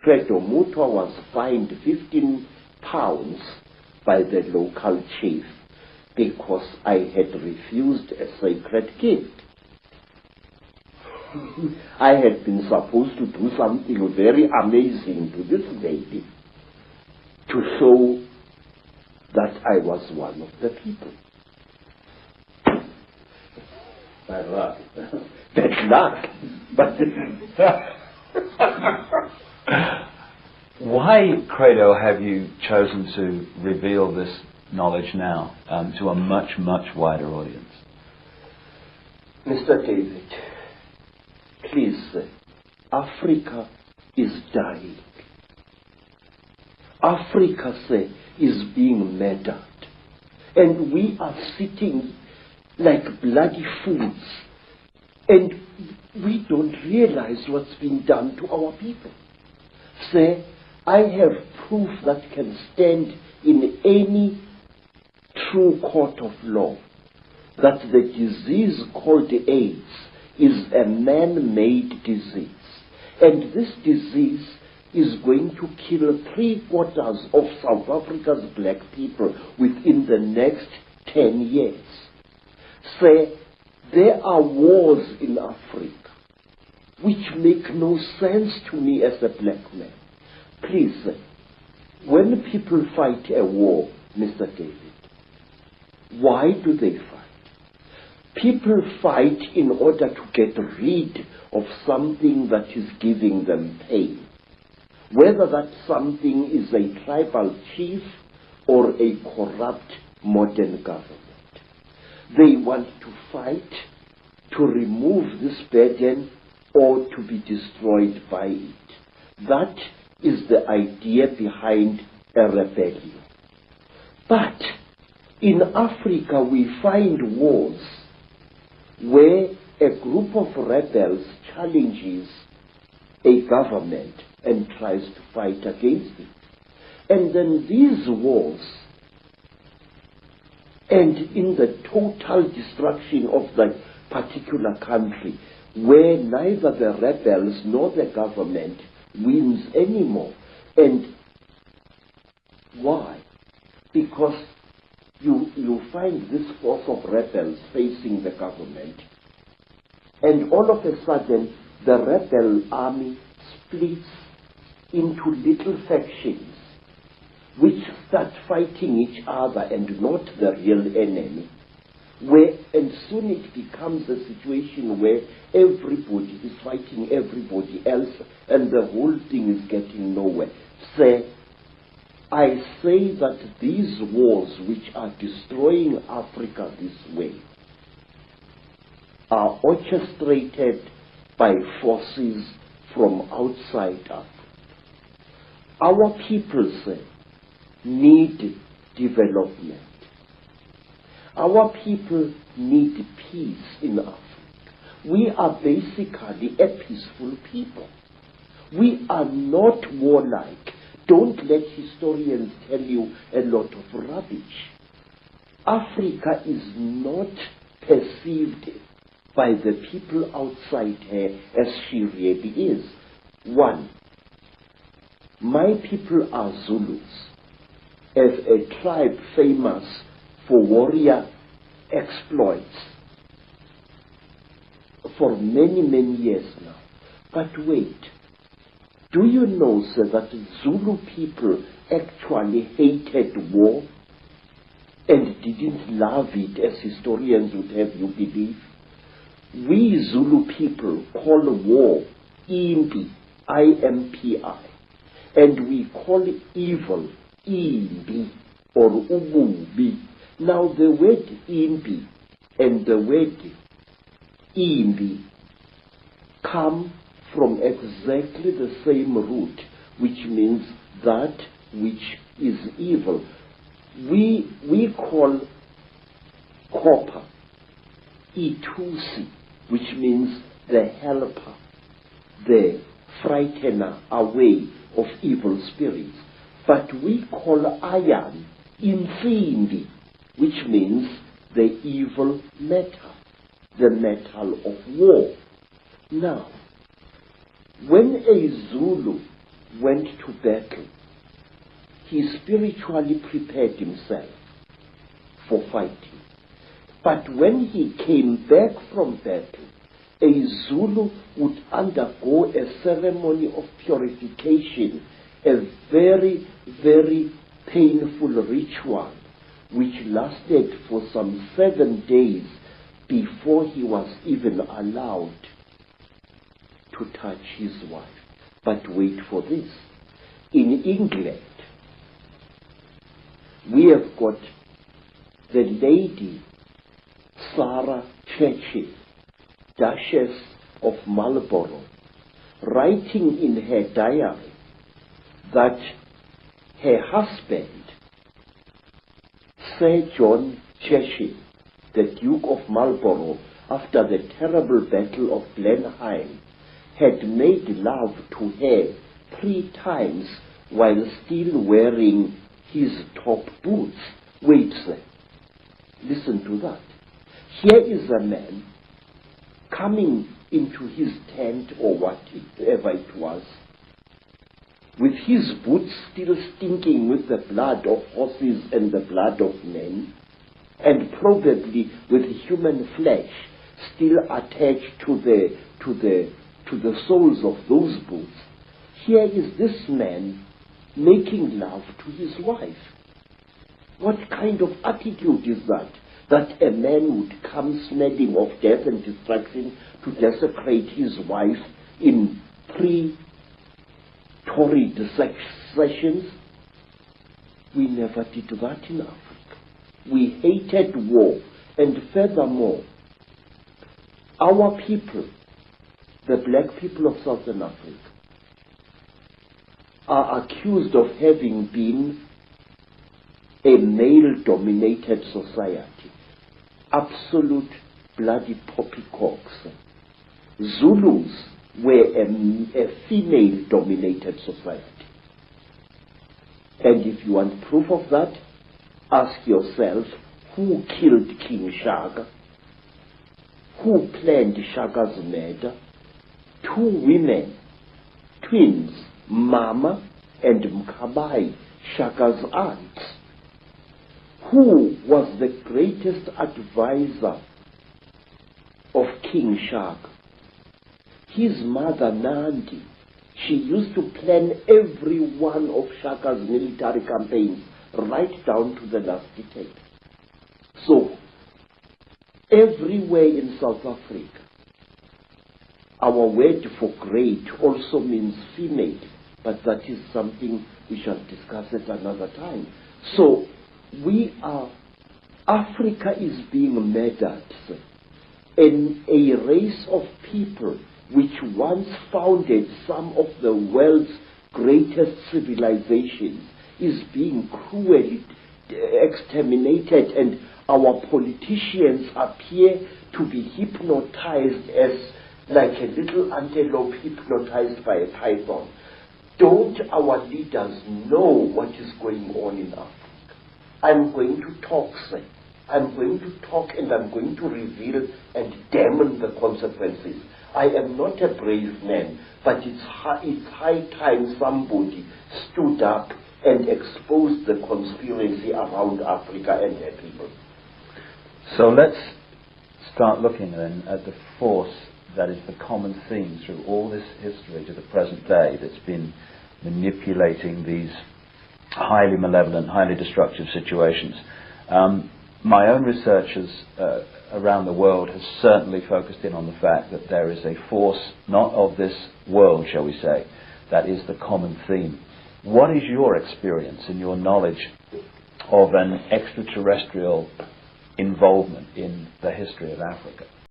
Credo Mutwa was fined £15 by the local chief because I had refused a sacred gift. I had been supposed to do something very amazing to this lady to show that I was one of the people. Bad luck. But why, Credo, have you chosen to reveal this knowledge now to a much, much wider audience? Mr. David, please, Africa is dying. Africa, is being murdered. And we are sitting like bloody fools. And we don't realize what's been done to our people. I have proof that can stand in any true court of law that the disease called AIDS is a man-made disease. And this disease is going to kill 3/4 of South Africa's black people within the next 10 years. There are wars in Africa which make no sense to me as a black man. Please, when people fight a war, Mr. David, why do they fight? People fight in order to get rid of something that is giving them pain. Whether that something is a tribal chief or a corrupt modern government. They want to fight to remove this burden or to be destroyed by it. That is the idea behind a rebellion. But in Africa we find wars where a group of rebels challenges a government and tries to fight against it. And then these wars end in the total destruction of that particular country, where neither the rebels nor the government wins anymore. And why? Because you find this force of rebels facing the government, and all of a sudden the rebel army splits into little factions which start fighting each other and not the real enemy. And soon it becomes a situation where everybody is fighting everybody else and the whole thing is getting nowhere. I say that these wars which are destroying Africa this way are orchestrated by forces from outside Africa. Our people need development. Our people need peace in Africa. We are basically a peaceful people. We are not warlike. Don't let historians tell you a lot of rubbish. Africa is not perceived by the people outside her as she really is. One, my people are Zulus, as a tribe famous for warrior exploits for many, many years now. But wait, do you know, sir, that Zulu people actually hated war and didn't love it, as historians would have you believe? We Zulu people call war impi, I-M-P-I, and we call evil imbi or ububi. Now the word imbi and the word imbi come from exactly the same root, which means that which is evil. We call copper itusi, which means the helper, the frightener away of evil spirits. But we call iron insimbi, which means the evil metal, the metal of war. Now, when a Zulu went to battle, he spiritually prepared himself for fighting. But when he came back from battle, a Zulu would undergo a ceremony of purification, a very, very painful ritual, which lasted for some 7 days before he was even allowed to touch his wife. But wait for this. In England, we have got the Lady Sarah Churchill, Duchess of Marlborough, writing in her diary that her husband, Sir John Churchill, the Duke of Marlborough, after the terrible battle of Blenheim, had made love to her 3 times while still wearing his top boots. Wait, sir. Listen to that. Here is a man coming into his tent or whatever it was, with his boots still stinking with the blood of horses and the blood of men, and probably with human flesh still attached to the soles of those boots. Here is this man making love to his wife. What kind of attitude is that? That a man would come smelling of death and destruction to desecrate his wife in 3 torrid sessions? We never did that in Africa. We hated war, and furthermore, our people, the black people of Southern Africa, are accused of having been a male-dominated society. Absolute bloody poppycocks. Zulus were a female-dominated society. And if you want proof of that, ask yourself, who killed King Shaka? Who planned Shaka's murder? 2 women, twins, Mama and Mkabai, Shaka's aunts. Who was the greatest advisor of King Shaka? His mother Nandi. She used to plan every one of Shaka's military campaigns, right down to the last detail. So, everywhere in South Africa, our word for great also means female, but that is something we shall discuss at another time. So, Africa is being murdered, and a race of people which once founded some of the world's greatest civilizations is being cruelly exterminated, and our politicians appear to be hypnotized as like a little antelope hypnotized by a python. Don't our leaders know what is going on in Africa? I'm going to talk, sir. I'm going to talk, and I'm going to reveal and damn the consequences. I am not a brave man, but it's high time somebody stood up and exposed the conspiracy around Africa and her people. So let's start looking then at the force that is the common theme through all this history to the present day that's been manipulating these highly malevolent, highly destructive situations. My own research around the world has certainly focused in on the fact that there is a force, not of this world, shall we say, that is the common theme. What is your experience and your knowledge of an extraterrestrial involvement in the history of Africa?